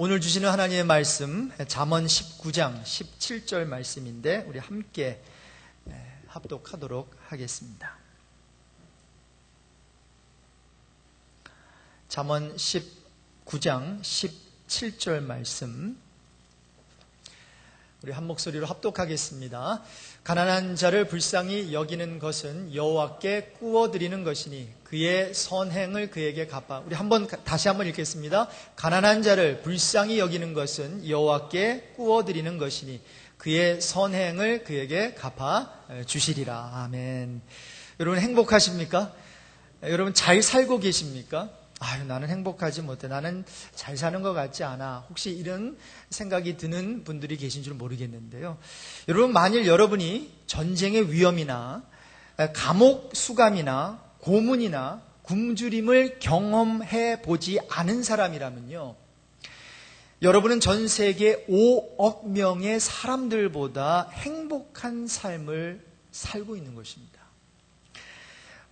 오늘 주시는 하나님의 말씀 잠언 19장 17절 말씀인데 우리 함께 합독하도록 하겠습니다. 잠언 19장 17절 말씀 우리 한 목소리로 합독하겠습니다. 가난한 자를 불쌍히 여기는 것은 여호와께 꾸어드리는 것이니 그의 선행을 그에게 갚아. 우리 다시 한번 읽겠습니다. 가난한 자를 불쌍히 여기는 것은 여호와께 꾸어드리는 것이니 그의 선행을 그에게 갚아 주시리라. 아멘. 여러분 행복하십니까? 여러분 잘 살고 계십니까? 나는 행복하지 못해. 나는 잘 사는 것 같지 않아. 혹시 이런 생각이 드는 분들이 계신 줄 모르겠는데요. 여러분, 만일 여러분이 전쟁의 위험이나 감옥 수감이나 고문이나 굶주림을 경험해 보지 않은 사람이라면요. 여러분은 전 세계 5억 명의 사람들보다 행복한 삶을 살고 있는 것입니다.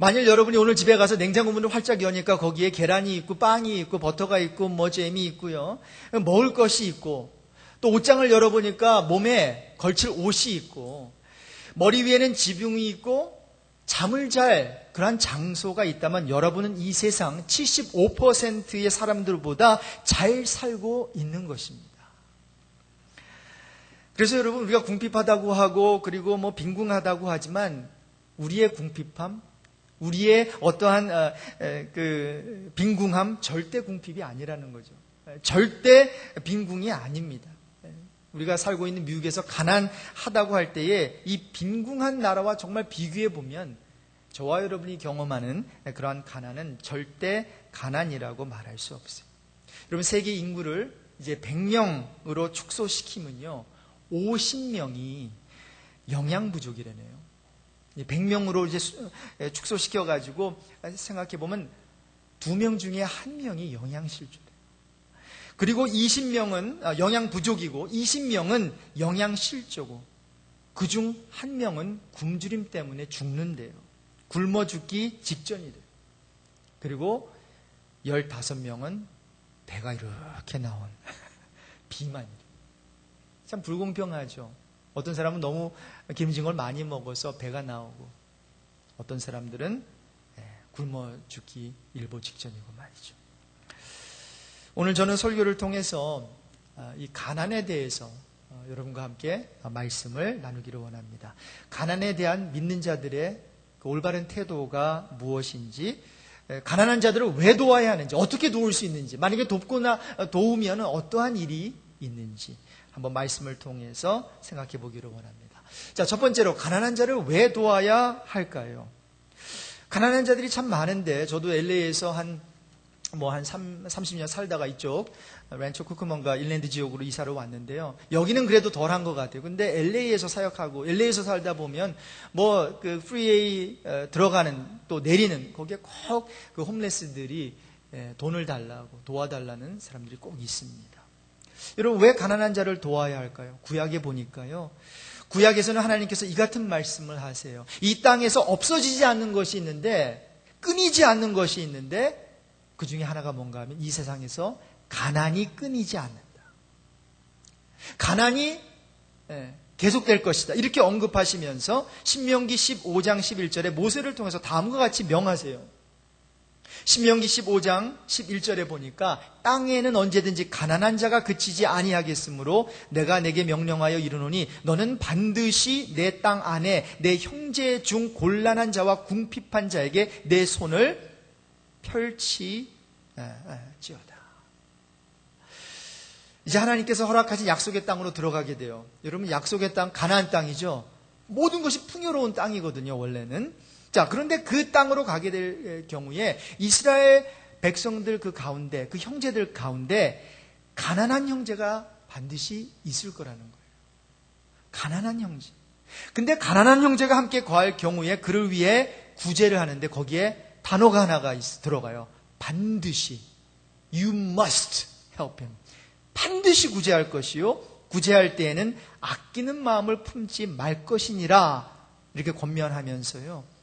만일 여러분이 오늘 집에 가서 냉장고 문을 활짝 여니까 거기에 계란이 있고 빵이 있고 버터가 있고 잼이 있고요. 먹을 것이 있고 또 옷장을 열어보니까 몸에 걸칠 옷이 있고 머리 위에는 지붕이 있고 잠을 잘 그러한 장소가 있다면 여러분은 이 세상 75%의 사람들보다 잘 살고 있는 것입니다. 그래서 여러분 우리가 궁핍하다고 하고 그리고 빈궁하다고 하지만 우리의 궁핍함 우리의 어떠한 빈궁함 절대 궁핍이 아니라는 거죠. 절대 빈궁이 아닙니다. 우리가 살고 있는 미국에서 가난하다고 할 때에 이 빈궁한 나라와 정말 비교해 보면 저와 여러분이 경험하는 그러한 가난은 절대 가난이라고 말할 수 없어요. 여러분 세계 인구를 이제 100명으로 축소시키면요 50명이 영양 부족이라네요. 100명으로 이제 축소시켜가지고 생각해보면 2명 중에 1명이 영양실조래요. 그리고 20명은 영양 부족이고 20명은 영양실조고 그중 1명은 굶주림 때문에 죽는데요. 굶어 죽기 직전이래요. 그리고 15명은 배가 이렇게 나온 비만이래요. 참 불공평하죠. 어떤 사람은 너무 기름진 걸 많이 먹어서 배가 나오고 어떤 사람들은 굶어 죽기 일보 직전이고 말이죠. 오늘 저는 설교를 통해서 이 가난에 대해서 여러분과 함께 말씀을 나누기를 원합니다. 가난에 대한 믿는 자들의 그 올바른 태도가 무엇인지, 가난한 자들을 왜 도와야 하는지, 어떻게 도울 수 있는지, 만약에 도우면 어떠한 일이 있는지 한번 말씀을 통해서 생각해 보기를 원합니다. 자, 첫 번째로 가난한 자를 왜 도와야 할까요? 가난한 자들이 참 많은데 저도 LA에서 한 30년 살다가 이쪽 랜초 쿠크먼가 일랜드 지역으로 이사를 왔는데요. 여기는 그래도 덜한 것 같아요. 근데 LA에서 사역하고 LA에서 살다 보면 그 프리웨이 들어가는 또 내리는 거기에 꼭 그 홈레스들이 돈을 달라고 도와달라는 사람들이 꼭 있습니다. 여러분 왜 가난한 자를 도와야 할까요? 구약에 보니까요. 구약에서는 하나님께서 이 같은 말씀을 하세요. 이 땅에서 없어지지 않는 것이 있는데 끊이지 않는 것이 있는데 그 중에 하나가 뭔가 하면 이 세상에서 가난이 끊이지 않는다. 가난이 계속될 것이다. 이렇게 언급하시면서 신명기 15장 11절에 모세를 통해서 다음과 같이 명하세요. 신명기 15장 11절에 보니까 땅에는 언제든지 가난한 자가 그치지 아니하겠으므로 내가 내게 명령하여 이르노니 너는 반드시 내 땅 안에 내 형제 중 곤란한 자와 궁핍한 자에게 내 손을 펼치지어다. 이제 하나님께서 허락하신 약속의 땅으로 들어가게 돼요. 여러분 약속의 땅 가나안 땅이죠. 모든 것이 풍요로운 땅이거든요. 원래는. 자, 그런데 그 땅으로 가게 될 경우에 이스라엘 백성들 그 가운데, 그 형제들 가운데 가난한 형제가 반드시 있을 거라는 거예요. 가난한 형제. 근데 가난한 형제가 함께 거할 경우에 그를 위해 구제를 하는데 거기에 단어가 하나가 들어가요. 반드시. You must help him. 반드시 구제할 것이요. 구제할 때에는 아끼는 마음을 품지 말 것이니라. 이렇게 권면하면서요.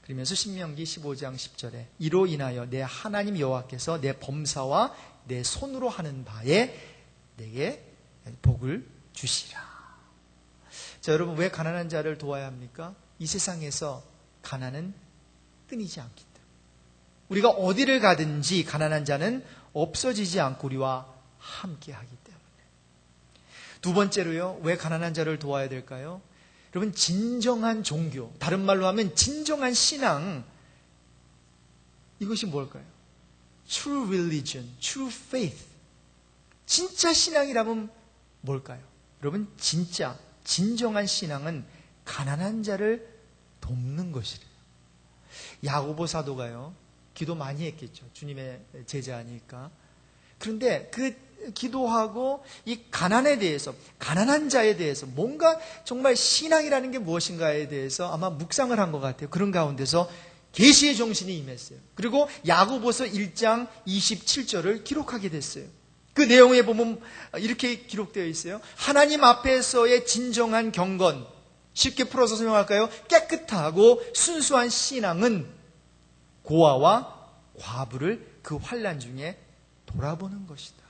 그러면서 신명기 15장 10절에 이로 인하여 내 하나님 여호와께서 내 범사와 내 손으로 하는 바에 내게 복을 주시라. 자, 여러분, 왜 가난한 자를 도와야 합니까? 이 세상에서 가난은 끊이지 않기 때문에. 우리가 어디를 가든지 가난한 자는 없어지지 않고 우리와 함께 하기 때문에. 두 번째로요, 왜 가난한 자를 도와야 될까요? 여러분, 진정한 종교, 다른 말로 하면 진정한 신앙, 이것이 뭘까요? True religion, true faith. 진짜 신앙이라면 뭘까요? 여러분, 진짜 진정한 신앙은 가난한 자를 돕는 것이래요. 야고보 사도가요, 기도 많이 했겠죠. 주님의 제자니까. 그런데 그 기도하고 이 가난에 대해서, 가난한 자에 대해서 뭔가 정말 신앙이라는 게 무엇인가에 대해서 아마 묵상을 한 것 같아요. 그런 가운데서 계시의 정신이 임했어요. 그리고 야고보서 1장 27절을 기록하게 됐어요. 그 내용에 보면 이렇게 기록되어 있어요. 하나님 앞에서의 진정한 경건, 쉽게 풀어서 설명할까요? 깨끗하고 순수한 신앙은 고아와 과부를 그 환난 중에 돌아보는 것이다.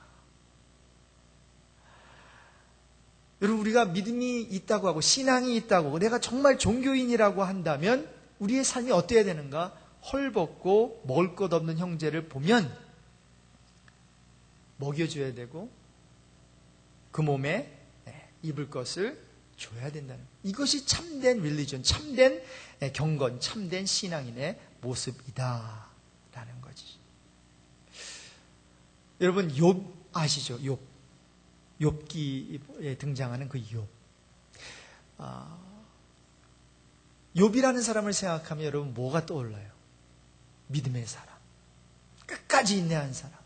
여러분, 우리가 믿음이 있다고 하고 신앙이 있다고 내가 정말 종교인이라고 한다면 우리의 삶이 어때야 되는가? 헐벗고 먹을 것 없는 형제를 보면 먹여줘야 되고 그 몸에 입을 것을 줘야 된다는, 이것이 참된 릴리전, 참된 경건, 참된 신앙인의 모습이다 라는 거지. 여러분, 욥 아시죠? 욥기에 등장하는 그 욥. 욥이라는 사람을 생각하면 여러분 뭐가 떠올라요? 믿음의 사람, 끝까지 인내한 사람,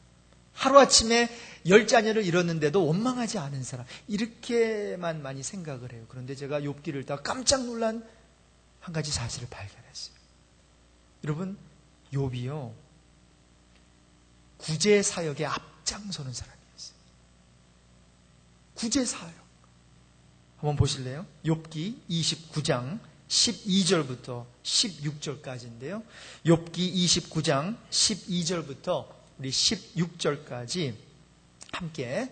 하루아침에 10자녀를 잃었는데도 원망하지 않은 사람, 이렇게만 많이 생각을 해요. 그런데 제가 욥기를 읽다가 깜짝 놀란 한 가지 사실을 발견했어요. 여러분, 욥이요, 구제 사역에 앞장서는 사람이었어요. 구제 사역. 한번 보실래요? 욥기 29장 12절부터 16절까지인데요. 욥기 29장 12절부터 우리 16절까지 함께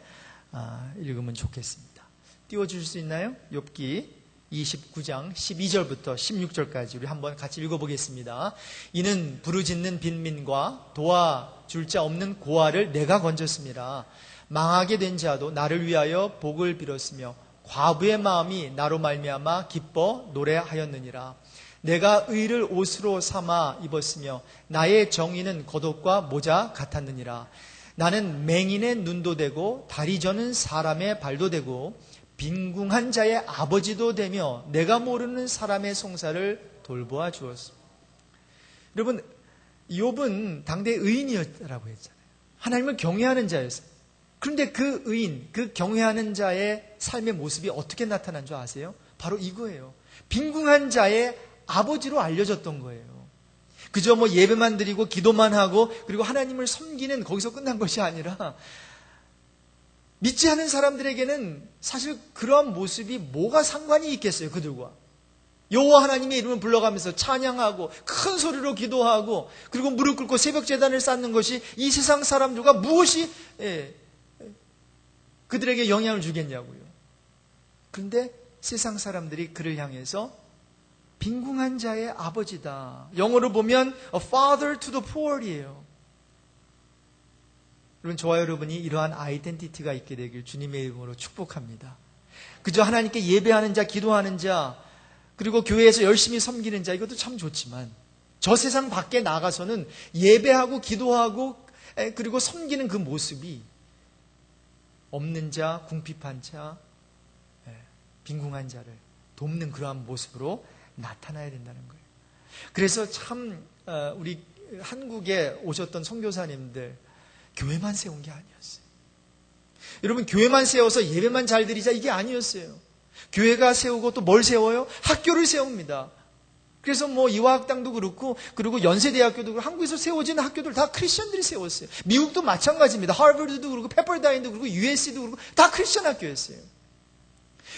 읽으면 좋겠습니다. 띄워주실 수 있나요? 욥기 29장 12절부터 16절까지 우리 한번 같이 읽어보겠습니다. 이는 부르짖는 빈민과 도와줄 자 없는 고아를 내가 건졌습니다. 망하게 된 자도 나를 위하여 복을 빌었으며 과부의 마음이 나로 말미암아 기뻐 노래하였느니라. 내가 의를 옷으로 삼아 입었으며 나의 정의는 겉옷과 모자 같았느니라. 나는 맹인의 눈도 되고 다리 저는 사람의 발도 되고 빈궁한 자의 아버지도 되며 내가 모르는 사람의 송사를 돌보아 주었습니다. 여러분, 욥은 당대 의인이었다고 했잖아요. 하나님을 경외하는 자였어요. 그런데 그 의인, 그 경외하는 자의 삶의 모습이 어떻게 나타난 줄 아세요? 바로 이거예요. 빈궁한 자의 아버지로 알려졌던 거예요. 그저 뭐 예배만 드리고 기도만 하고 그리고 하나님을 섬기는 거기서 끝난 것이 아니라 믿지 않은 사람들에게는 사실 그러한 모습이 뭐가 상관이 있겠어요, 그들과. 여호와 하나님의 이름을 불러가면서 찬양하고 큰 소리로 기도하고 그리고 무릎 꿇고 새벽 제단을 쌓는 것이 이 세상 사람들과 무엇이 그들에게 영향을 주겠냐고요. 그런데 세상 사람들이 그를 향해서 빈궁한 자의 아버지다. 영어로 보면 a father to the poor이에요. 여러분, 저와 여러분이 이러한 아이덴티티가 있게 되길 주님의 이름으로 축복합니다. 그저 하나님께 예배하는 자, 기도하는 자, 그리고 교회에서 열심히 섬기는 자, 이것도 참 좋지만 저 세상 밖에 나가서는 예배하고 기도하고 그리고 섬기는 그 모습이 없는 자, 궁핍한 자, 빈궁한 자를 돕는 그러한 모습으로 나타나야 된다는 거예요. 그래서 참 우리 한국에 오셨던 선교사님들 교회만 세운 게 아니었어요. 여러분, 교회만 세워서 예배만 잘 드리자 이게 아니었어요. 교회가 세우고 또 뭘 세워요? 학교를 세웁니다. 그래서 뭐 이화학당도 그렇고 그리고 연세대학교도 그렇고 한국에서 세워진 학교들 다 크리스천들이 세웠어요. 미국도 마찬가지입니다. 하버드도 그렇고 페퍼다인도 그렇고 USC도 그렇고 다 크리스천 학교였어요.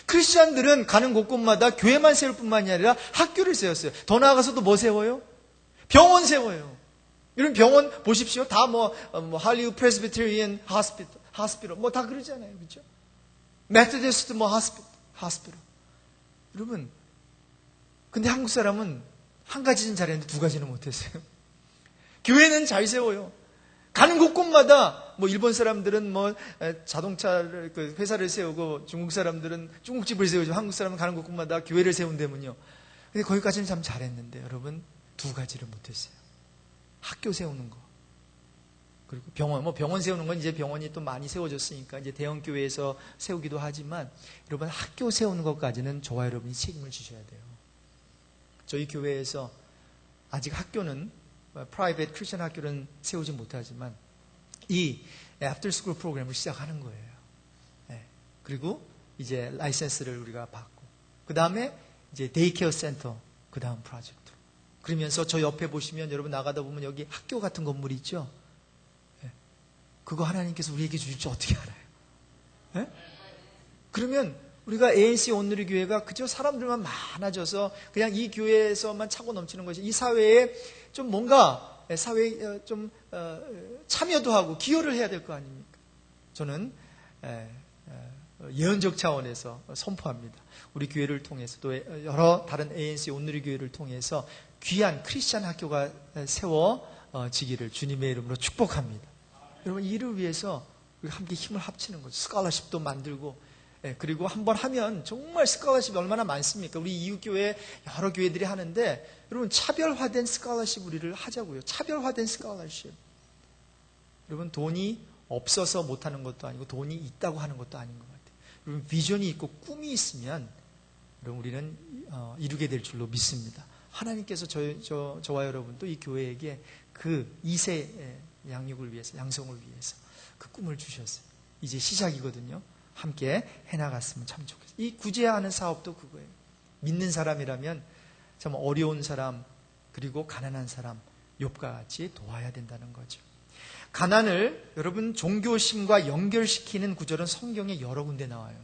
크리스천들은 가는 곳곳마다 교회만 세울 뿐만이 아니라 학교를 세웠어요. 더 나아가서도 뭐 세워요? 병원 세워요. 이런 병원 보십시오. 다 할리우드 프레스비테리안 하스피럴 다 그러잖아요. 그렇죠? 메토디스트 하스피럴. 여러분, 근데 한국 사람은 한 가지는 잘했는데 두 가지는 못했어요. 교회는 잘 세워요. 가는 곳곳마다 일본 사람들은 자동차 회사를 세우고 중국 사람들은 중국집을 세우고 한국 사람은 가는 곳곳마다 교회를 세운다면요. 근데 거기까지는 참 잘했는데 여러분 두 가지를 못했어요. 학교 세우는 거. 그리고 병원 세우는 건 이제 병원이 또 많이 세워졌으니까 이제 대형 교회에서 세우기도 하지만 여러분 학교 세우는 것까지는 저와 여러분이 책임을 지셔야 돼요. 저희 교회에서 아직 학교는 프라이빗 크리스천 학교는 세우지 못하지만 이 애프터 스쿨 프로그램을 시작하는 거예요. 네. 그리고 이제 라이센스를 우리가 받고 그 다음에 이제 데이케어 센터 그 다음 프로젝트. 그러면서 저 옆에 보시면 여러분 나가다 보면 여기 학교 같은 건물이 있죠. 네. 그거 하나님께서 우리에게 주실 줄 어떻게 알아요? 네? 그러면 우리가 ANC 온누리 교회가 그저 사람들만 많아져서 그냥 이 교회에서만 차고 넘치는 것이 이 사회에 좀 뭔가 사회에 좀 참여도 하고 기여를 해야 될 거 아닙니까? 저는 예언적 차원에서 선포합니다. 우리 교회를 통해서 또 여러 다른 ANC 온누리 교회를 통해서 귀한 크리스찬 학교가 세워지기를 주님의 이름으로 축복합니다. 여러분 이를 위해서 우리가 함께 힘을 합치는 거죠. 스칼러십도 만들고 그리고 한번 하면 정말 스칼러십이 얼마나 많습니까? 우리 이웃교회 여러 교회들이 하는데 여러분 차별화된 스칼러십 우리를 하자고요. 차별화된 스칼러십. 여러분 돈이 없어서 못하는 것도 아니고 돈이 있다고 하는 것도 아닌 것 같아요. 여러분 비전이 있고 꿈이 있으면 여러분 우리는 이루게 될 줄로 믿습니다. 하나님께서 저와 여러분 또 이 교회에게 그 2세 양육을 위해서 양성을 위해서 그 꿈을 주셨어요. 이제 시작이거든요. 함께 해나갔으면 참 좋겠어요. 이 구제하는 사업도 그거예요. 믿는 사람이라면 참 어려운 사람 그리고 가난한 사람 욥과 같이 도와야 된다는 거죠. 가난을 여러분 종교심과 연결시키는 구절은 성경에 여러 군데 나와요.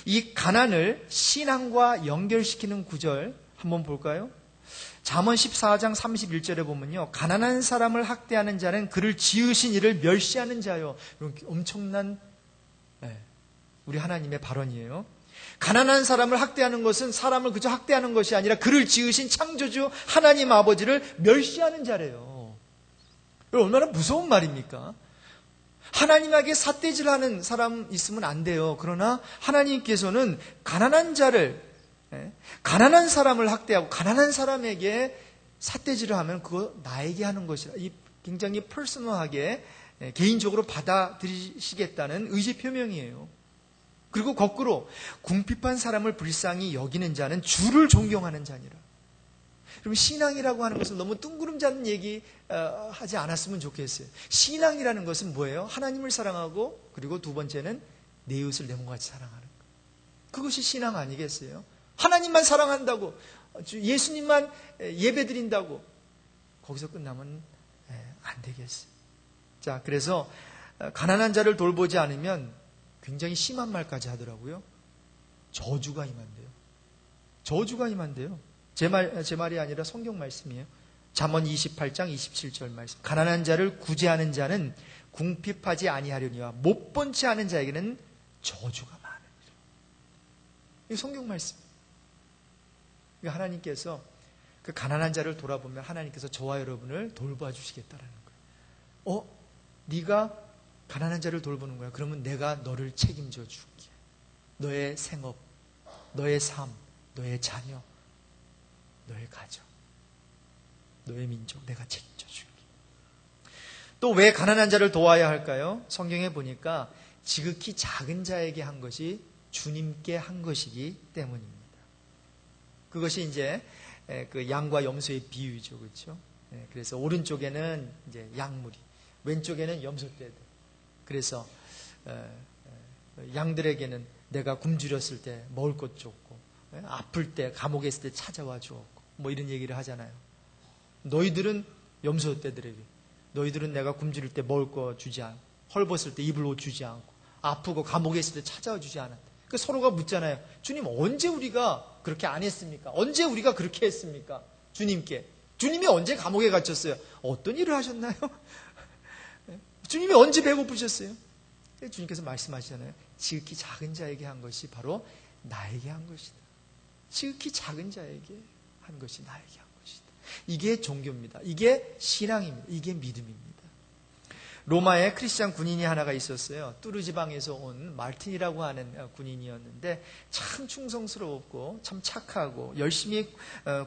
이 가난을 신앙과 연결시키는 구절 한번 볼까요? 잠언 14장 31절에 보면요. 가난한 사람을 학대하는 자는 그를 지으신 이를 멸시하는 자요. 이렇게 엄청난 우리 하나님의 발언이에요. 가난한 사람을 학대하는 것은 사람을 그저 학대하는 것이 아니라 그를 지으신 창조주 하나님 아버지를 멸시하는 자래요. 얼마나 무서운 말입니까? 하나님에게 삿대질하는 사람 있으면 안 돼요. 그러나 하나님께서는 가난한 자를 가난한 사람을 학대하고 가난한 사람에게 삿대질을 하면 그거 나에게 하는 것이라 이 굉장히 퍼스널하게 개인적으로 받아들이시겠다는 의지 표명이에요. 그리고 거꾸로 궁핍한 사람을 불쌍히 여기는 자는 주를 존경하는 자니라. 그럼 신앙이라고 하는 것은 너무 뜬구름 잡는 얘기 하지 않았으면 좋겠어요. 신앙이라는 것은 뭐예요? 하나님을 사랑하고 그리고 두 번째는 내 이웃을 내 몸같이 사랑하는 것. 그것이 신앙 아니겠어요? 하나님만 사랑한다고 예수님만 예배드린다고 거기서 끝나면 안 되겠어요. 자, 그래서 가난한 자를 돌보지 않으면 굉장히 심한 말까지 하더라고요. 저주가 임한대요. 저주가 임한대요. 제 말이 아니라 성경 말씀이에요. 잠언 28장 27절 말씀. 가난한 자를 구제하는 자는 궁핍하지 아니하려니와 못 본 채 하는 자에게는 저주가 많으니라. 이 성경 말씀. 하나님께서 그 가난한 자를 돌아보면 하나님께서 저와 여러분을 돌봐 주시겠다라는 거예요. 네가 가난한 자를 돌보는 거야. 그러면 내가 너를 책임져 줄게. 너의 생업, 너의 삶, 너의 자녀, 너의 가정, 너의 민족 내가 책임져 줄게. 또 왜 가난한 자를 도와야 할까요? 성경에 보니까 지극히 작은 자에게 한 것이 주님께 한 것이기 때문입니다. 그것이 이제 그 양과 염소의 비유죠, 그렇죠? 그래서 오른쪽에는 이제 양무리, 왼쪽에는 염소떼들. 그래서 양들에게는 내가 굶주렸을 때 먹을 것 줬고, 아플 때 감옥에 있을 때 찾아와 주었고, 뭐 이런 얘기를 하잖아요. 너희들은 염소떼들에게, 너희들은 내가 굶주릴 때 먹을 거 주지 않고, 헐벗을 때 입을 옷 주지 않고, 아프고 감옥에 있을 때 찾아와 주지 않았다. 그 서로가 묻잖아요. 주님, 언제 우리가 그렇게 안 했습니까? 언제 우리가 그렇게 했습니까? 주님께. 주님이 언제 감옥에 갇혔어요? 어떤 일을 하셨나요? 주님이 언제 배고프셨어요? 주님께서 말씀하시잖아요. 지극히 작은 자에게 한 것이 바로 나에게 한 것이다. 지극히 작은 자에게 한 것이 나에게 한 것이다. 이게 종교입니다. 이게 신앙입니다. 이게 믿음입니다. 로마에 크리스찬 군인이 하나가 있었어요. 뚜르 지방에서 온 말틴이라고 하는 군인이었는데 참 충성스러웠고 참 착하고 열심히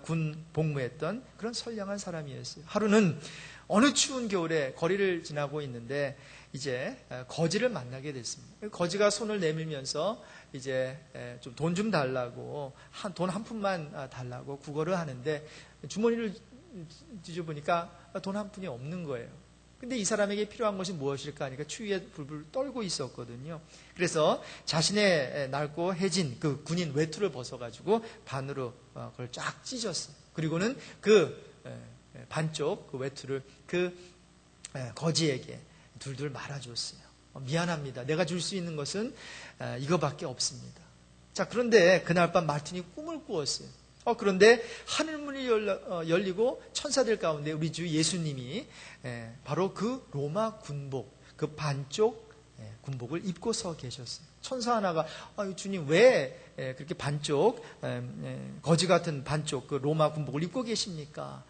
군 복무했던 그런 선량한 사람이었어요. 하루는 어느 추운 겨울에 거리를 지나고 있는데 이제 거지를 만나게 됐습니다. 거지가 손을 내밀면서 이제 좀 돈 좀 달라고 돈 한 푼만 달라고 구걸을 하는데 주머니를 뒤져보니까 돈 한 푼이 없는 거예요. 근데 이 사람에게 필요한 것이 무엇일까 하니까 추위에 불불 떨고 있었거든요. 그래서 자신의 낡고 해진 그 군인 외투를 벗어가지고 반으로 그걸 쫙 찢었어요. 그리고는 그 반쪽 그 외투를 그 거지에게 둘둘 말아줬어요. 미안합니다. 내가 줄 수 있는 것은 이거밖에 없습니다. 자, 그런데 그날 밤 말틴이 꿈을 꾸었어요. 그런데 하늘문이 열리고 천사들 가운데 우리 주 예수님이 바로 그 로마 군복, 그 반쪽 군복을 입고 서 계셨어요. 천사 하나가 주님 왜 그렇게 반쪽 거지 같은 반쪽 그 로마 군복을 입고 계십니까?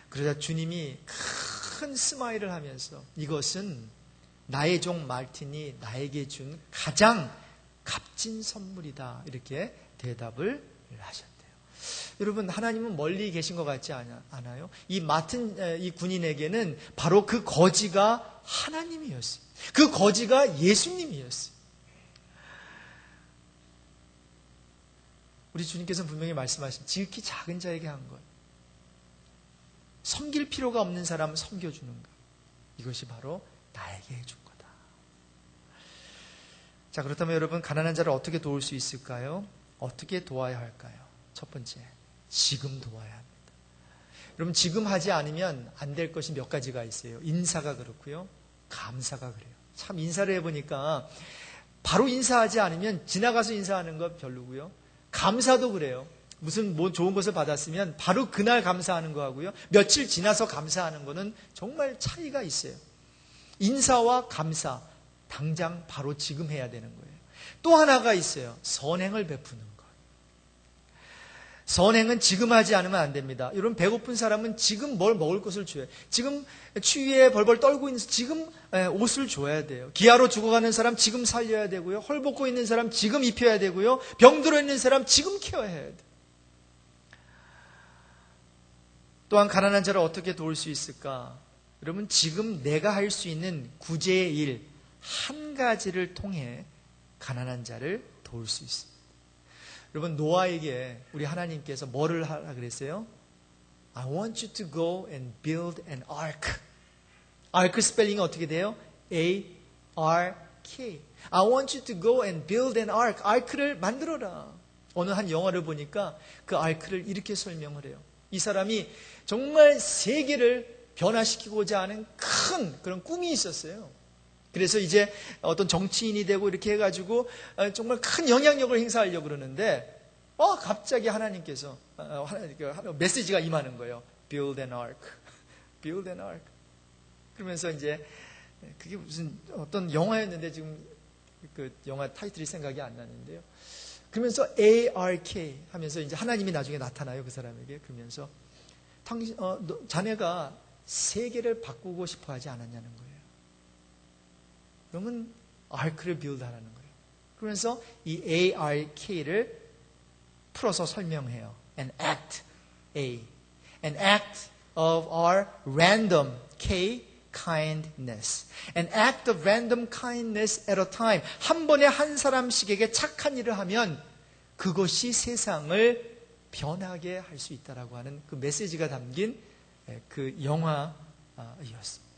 그러자 주님이 큰 스마일을 하면서 이것은 나의 종 말틴이 나에게 준 가장 값진 선물이다. 이렇게 대답을 하셨대요. 여러분, 하나님은 멀리 계신 것 같지 않아요? 이 마틴 이 군인에게는 바로 그 거지가 하나님이었어요. 그 거지가 예수님이었어요. 우리 주님께서는 분명히 말씀하신 지극히 작은 자에게 한 것, 섬길 필요가 없는 사람은 섬겨주는 것, 이것이 바로 나에게 해준 거다. 자, 그렇다면 여러분, 가난한 자를 어떻게 도울 수 있을까요? 어떻게 도와야 할까요? 첫 번째, 지금 도와야 합니다. 여러분, 지금 하지 않으면 안 될 것이 몇 가지가 있어요. 인사가 그렇고요, 감사가 그래요. 참 인사를 해보니까 바로 인사하지 않으면 지나가서 인사하는 거 별로고요, 감사도 그래요. 무슨 뭐 좋은 것을 받았으면 바로 그날 감사하는 거하고요, 며칠 지나서 감사하는 거는 정말 차이가 있어요. 인사와 감사, 당장 바로 지금 해야 되는 거예요. 또 하나가 있어요. 선행을 베푸는 것. 선행은 지금 하지 않으면 안 됩니다. 여러분, 배고픈 사람은 지금 뭘 먹을 것을 줘야 돼요. 지금 추위에 벌벌 떨고 있는 지금 옷을 줘야 돼요. 기아로 죽어가는 사람 지금 살려야 되고요. 헐벗고 있는 사람 지금 입혀야 되고요. 병들어 있는 사람 지금 케어해야 돼요. 또한 가난한 자를 어떻게 도울 수 있을까? 여러분, 지금 내가 할 수 있는 구제의 일 한 가지를 통해 가난한 자를 도울 수 있습니다. 여러분, 노아에게 우리 하나님께서 뭐를 하라 그랬어요? I want you to go and build an ark. ark 스펠링이 어떻게 돼요? A-R-K. I want you to go and build an ark. ark를 만들어라. 어느 한 영화를 보니까 그 ark를 이렇게 설명을 해요. 이 사람이 정말 세계를 변화시키고자 하는 큰 그런 꿈이 있었어요. 그래서 이제 어떤 정치인이 되고 이렇게 해가지고 정말 큰 영향력을 행사하려고 그러는데 갑자기 하나님께서 메시지가 임하는 거예요. Build an ark. Build an ark. 그러면서 이제 그게 무슨 어떤 영화였는데 지금 그 영화 타이틀이 생각이 안 나는데요. 그러면서 ARK 하면서 이제 하나님이 나중에 나타나요, 그 사람에게. 그러면서 자네가 세계를 바꾸고 싶어 하지 않았냐는 거예요. 그러면 아크를 빌드하라는 거예요. 그러면서 이 ARK를 풀어서 설명해요. An act A. An act of our random K kindness. An act of random kindness at a time. 한 번에 한 사람씩에게 착한 일을 하면 그것이 세상을 변하게 할 수 있다라고 하는 그 메시지가 담긴 그 영화였습니다.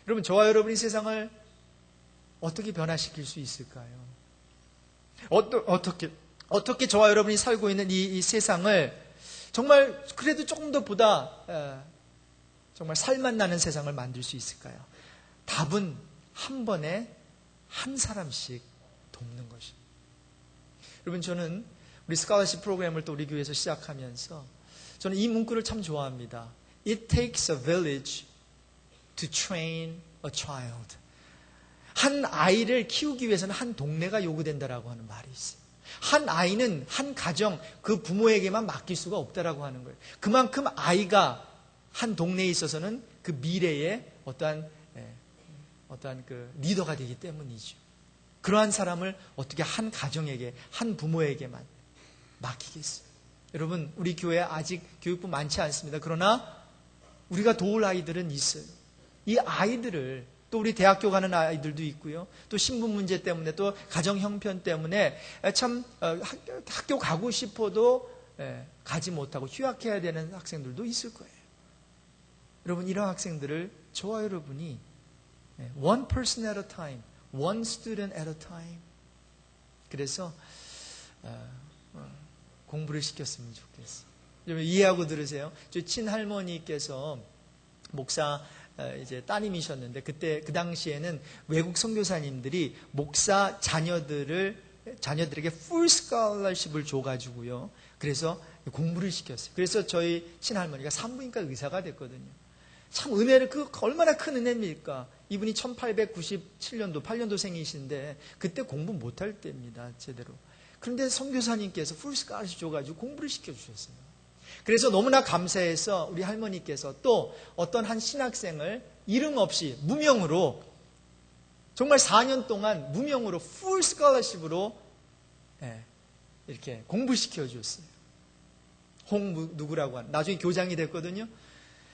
여러분, 저와 여러분이 세상을 어떻게 변화시킬 수 있을까요? 어떻게 저와 여러분이 살고 있는 이 세상을 정말 그래도 조금 더 보다 정말 살맛 나는 세상을 만들 수 있을까요? 답은 한 번에 한 사람씩 돕는 것입니다. 여러분, 저는 우리 스칼러십 프로그램을 또 우리 교회에서 시작하면서 저는 이 문구를 참 좋아합니다. It takes a village to train a child. 한 아이를 키우기 위해서는 한 동네가 요구된다라고 하는 말이 있어요. 한 아이는 한 가정, 그 부모에게만 맡길 수가 없다라고 하는 거예요. 그만큼 아이가 한 동네에 있어서는 그 미래의 어떠한 그 리더가 되기 때문이죠. 그러한 사람을 어떻게 한 가정에게, 한 부모에게만 맡기겠어요? 여러분, 우리 교회에 아직 교육부 많지 않습니다. 그러나 우리가 도울 아이들은 있어요. 이 아이들을, 또 우리 대학교 가는 아이들도 있고요. 또 신분 문제 때문에, 또 가정 형편 때문에 참 학교 가고 싶어도 가지 못하고 휴학해야 되는 학생들도 있을 거예요. 여러분, 이런 학생들을 저와 여러분이 one person at a time, one student at a time. 그래서 공부를 시켰으면 좋겠어요. 여러분, 이해하고 들으세요. 저 친할머니께서 목사 이제 따님이셨는데, 그때 그 당시에는 외국 선교사님들이 목사 자녀들에게 풀 스칼러십을 줘가지고요. 그래서 공부를 시켰어요. 그래서 저희 친할머니가 산부인과 의사가 됐거든요. 참 은혜를, 얼마나 큰 은혜입니까? 이분이 1897년도 8년도생이신데 그때 공부 못할 때입니다, 제대로. 그런데 선교사님께서 풀 스칼러십 줘가지고 공부를 시켜주셨어요. 그래서 너무나 감사해서 우리 할머니께서 또 어떤 한 신학생을 이름 없이 무명으로, 정말 4년 동안 무명으로 풀 스칼러십으로 이렇게 공부시켜 줬어요. 누구라고 하는, 나중에 교장이 됐거든요.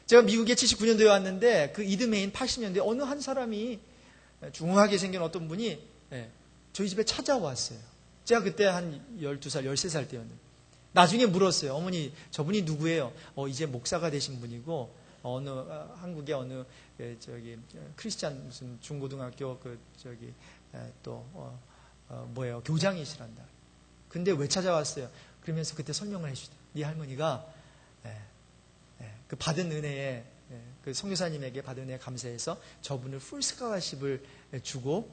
제가 미국에 79년도에 왔는데 그 이드메인 80년대에 어느 한 사람이, 중후하게 생긴 어떤 분이 저희 집에 찾아왔어요. 제가 그때 한 12살, 13살 때였는데 나중에 물었어요. 어머니, 저분이 누구예요? 이제 목사가 되신 분이고, 한국의 어느, 크리스찬 무슨 중고등학교, 교장이시란다. 근데 왜 찾아왔어요? 그러면서 그때 설명을 해주시다. 네 할머니가, 그 받은 은혜에, 그 선교사님에게 받은 은혜에 감사해서 저분을 풀 스칼러십을 주고,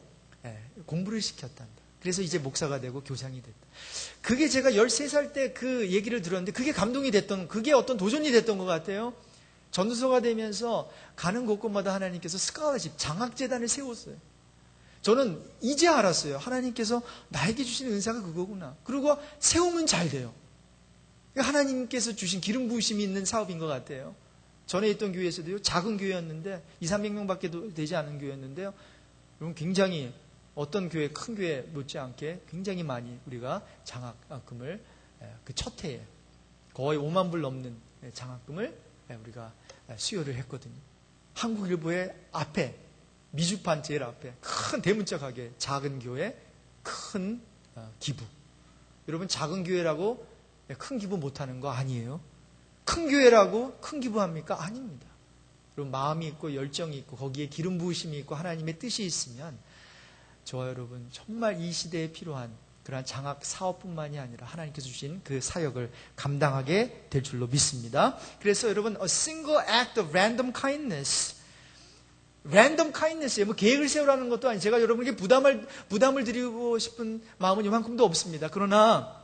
공부를 시켰단다. 그래서 이제 목사가 되고 교장이 됐다. 그게 제가 13살 때 그 얘기를 들었는데 그게 감동이 됐던, 그게 어떤 도전이 됐던 것 같아요. 전도서가 되면서 가는 곳곳마다 하나님께서 스칼러십, 장학재단을 세웠어요. 저는 이제 알았어요. 하나님께서 나에게 주신 은사가 그거구나. 그리고 세우면 잘 돼요. 하나님께서 주신 기름 부으심이 있는 사업인 것 같아요. 전에 있던 교회에서도요, 작은 교회였는데 200~300명밖에 되지 않은 교회였는데요. 여러분, 굉장히 어떤 교회, 큰 교회 못지않게 굉장히 많이 우리가 장학금을 그 첫 해에 거의 5만 불 넘는 장학금을 우리가 수여를 했거든요. 한국일보의 앞에, 미주판 제일 앞에 큰 대문자 가게, 작은 교회 큰 기부. 여러분, 작은 교회라고 큰 기부 못하는 거 아니에요. 큰 교회라고 큰 기부합니까? 아닙니다. 여러분, 마음이 있고 열정이 있고 거기에 기름 부으심이 있고 하나님의 뜻이 있으면 저와 여러분, 정말 이 시대에 필요한 그러한 장학 사업뿐만이 아니라 하나님께서 주신 그 사역을 감당하게 될 줄로 믿습니다. 그래서 여러분, a single act of random kindness. random kindness예요. 뭐 계획을 세우라는 것도 아니에요. 제가 여러분에게 부담을 드리고 싶은 마음은 이만큼도 없습니다. 그러나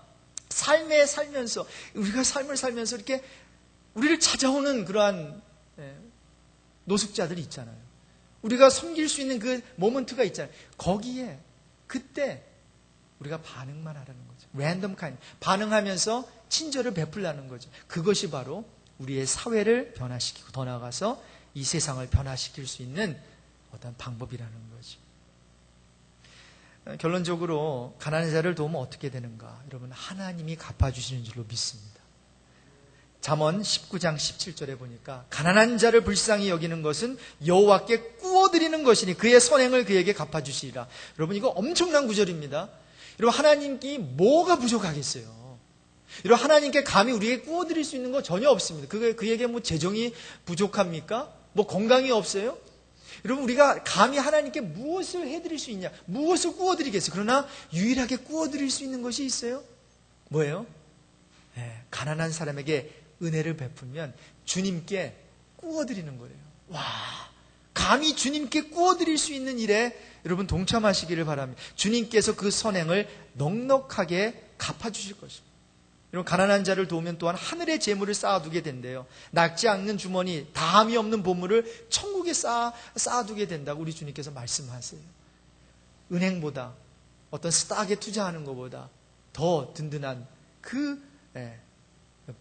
삶에 살면서, 우리가 삶을 살면서 이렇게 우리를 찾아오는 그러한 노숙자들이 있잖아요. 우리가 섬길 수 있는 그 모먼트가 있잖아요. 거기에 그때 우리가 반응만 하라는 거죠. 랜덤 카인드. 반응하면서 친절을 베풀라는 거죠. 그것이 바로 우리의 사회를 변화시키고 더 나아가서 이 세상을 변화시킬 수 있는 어떤 방법이라는 거죠. 결론적으로 가난한 자를 도우면 어떻게 되는가? 여러분, 하나님이 갚아주시는 줄로 믿습니다. 잠언 19장 17절에 보니까 가난한 자를 불쌍히 여기는 것은 여호와께 꾸어드리는 것이니 그의 선행을 그에게 갚아주시리라. 여러분, 이거 엄청난 구절입니다. 여러분, 하나님께 뭐가 부족하겠어요? 여러분, 하나님께 감히 우리에게 꾸어드릴 수 있는 거 전혀 없습니다. 그에게 뭐 재정이 부족합니까? 뭐 건강이 없어요? 여러분, 우리가 감히 하나님께 무엇을 해드릴 수 있냐? 무엇을 꾸어드리겠어요? 그러나 유일하게 꾸어드릴 수 있는 것이 있어요? 뭐예요? 가난한 사람에게 은혜를 베풀면 주님께 꾸어드리는 거예요. 와, 감히 주님께 꾸어드릴 수 있는 일에 여러분 동참하시기를 바랍니다. 주님께서 그 선행을 넉넉하게 갚아주실 것입니다. 여러분, 가난한 자를 도우면 또한 하늘의 재물을 쌓아두게 된대요. 낡지 않는 주머니, 다함이 없는 보물을 천국에 쌓아두게 된다고 우리 주님께서 말씀하세요. 은행보다, 어떤 스탁에 투자하는 것보다 더 든든한 그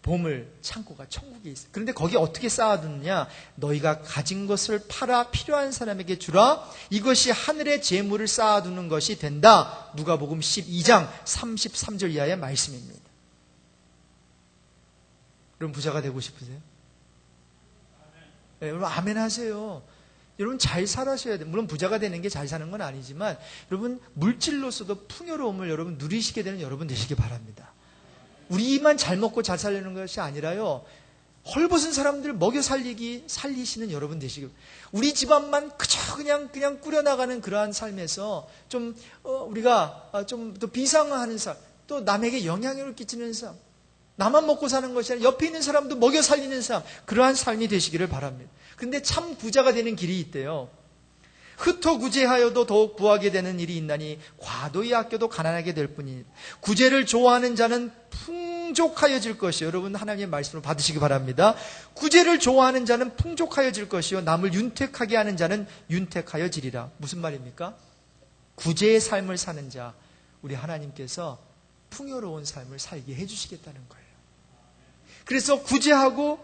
보물 창고가 천국에 있어요. 그런데 거기 어떻게 쌓아두느냐? 너희가 가진 것을 팔아 필요한 사람에게 주라. 이것이 하늘의 재물을 쌓아두는 것이 된다. 누가복음 12장 33절 이하의 말씀입니다. 여러분, 부자가 되고 싶으세요? 네, 여러분 아멘 하세요. 여러분 잘 살아셔야 돼요. 물론 부자가 되는 게 잘 사는 건 아니지만 여러분 물질로서도 풍요로움을 여러분 누리시게 되는 여러분 되시기 바랍니다. 우리만 잘 먹고 잘 살려는 것이 아니라요, 헐벗은 사람들 먹여 살리시는 여러분 되시길. 우리 집안만 그저 그냥 꾸려나가는 그러한 삶에서 좀 우리가 좀 더 비상화하는 삶, 또 남에게 영향력을 끼치는 삶, 나만 먹고 사는 것이 아니라 옆에 있는 사람도 먹여 살리는 삶, 그러한 삶이 되시기를 바랍니다. 근데 참 부자가 되는 길이 있대요. 흩어 구제하여도 더욱 부하게 되는 일이 있나니 과도히 아껴도 가난하게 될 뿐이니 구제를 좋아하는 자는 풍족하여질 것이요. 여러분 하나님의 말씀을 받으시기 바랍니다. 구제를 좋아하는 자는 풍족하여질 것이요. 남을 윤택하게 하는 자는 윤택하여지리라. 무슨 말입니까? 구제의 삶을 사는 자, 우리 하나님께서 풍요로운 삶을 살게 해주시겠다는 거예요. 그래서 구제하고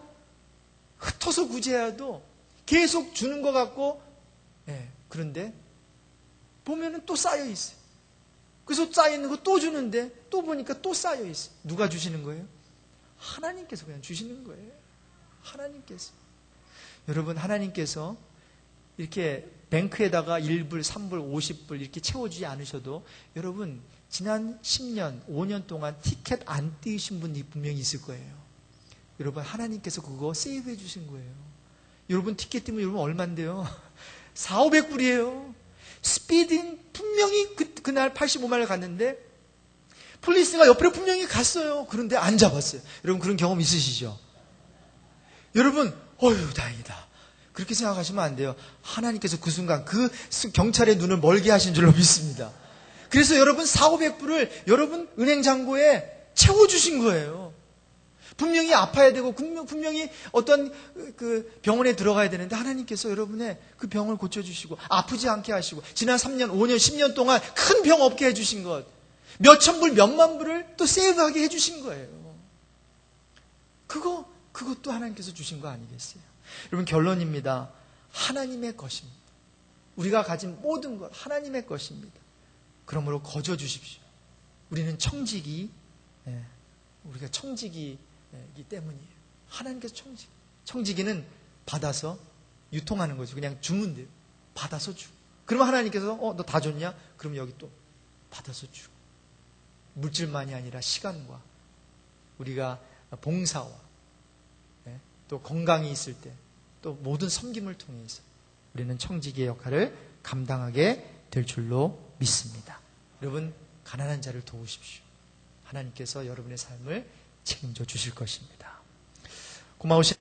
흩어서 구제해도 계속 주는 것 같고, 그런데 보면은 또 쌓여 있어요. 그래서 쌓여 있는 거 또 주는데 또 보니까 또 쌓여 있어요. 누가 주시는 거예요? 하나님께서 그냥 주시는 거예요. 하나님께서. 여러분, 하나님께서 이렇게 뱅크에다가 1불, 3불, 50불 이렇게 채워주지 않으셔도 여러분 지난 10년, 5년 동안 티켓 안 띄우신 분이 분명히 있을 거예요. 여러분 하나님께서 그거 세이브해 주신 거예요. 여러분 티켓 띄면 여러분 얼만데요? 400~500불이에요. 스피드인 분명히 그날 85마일 갔는데 폴리스가 옆으로 분명히 갔어요. 그런데 안 잡았어요. 여러분 그런 경험 있으시죠? 여러분 어휴 다행이다. 그렇게 생각하시면 안 돼요. 하나님께서 그 순간 그 경찰의 눈을 멀게 하신 줄로 믿습니다. 그래서 여러분 400~500불을 여러분 은행 잔고에 채워주신 거예요. 분명히 아파야 되고 분명히 어떤 그 병원에 들어가야 되는데 하나님께서 여러분의 그 병을 고쳐주시고 아프지 않게 하시고 지난 3년, 5년, 10년 동안 큰 병 없게 해주신 것, 몇천 불, 몇만 불을 또 세이브하게 해주신 거예요. 그것도 하나님께서 주신 거 아니겠어요? 여러분 결론입니다. 하나님의 것입니다. 우리가 가진 모든 것 하나님의 것입니다. 그러므로 거저 주십시오. 우리는 우리가 청지기이기 때문이에요. 하나님께서 청지기는 받아서 유통하는 거죠. 그냥 주면 돼요. 받아서 주고. 그러면 하나님께서 너 다 줬냐? 그럼 여기 또 받아서 주고. 물질만이 아니라 시간과 우리가 봉사와 또 건강이 있을 때 또 모든 섬김을 통해서 우리는 청지기의 역할을 감당하게 될 줄로 믿습니다. 여러분 가난한 자를 도우십시오. 하나님께서 여러분의 삶을 책임져 주실 것입니다. 고마우신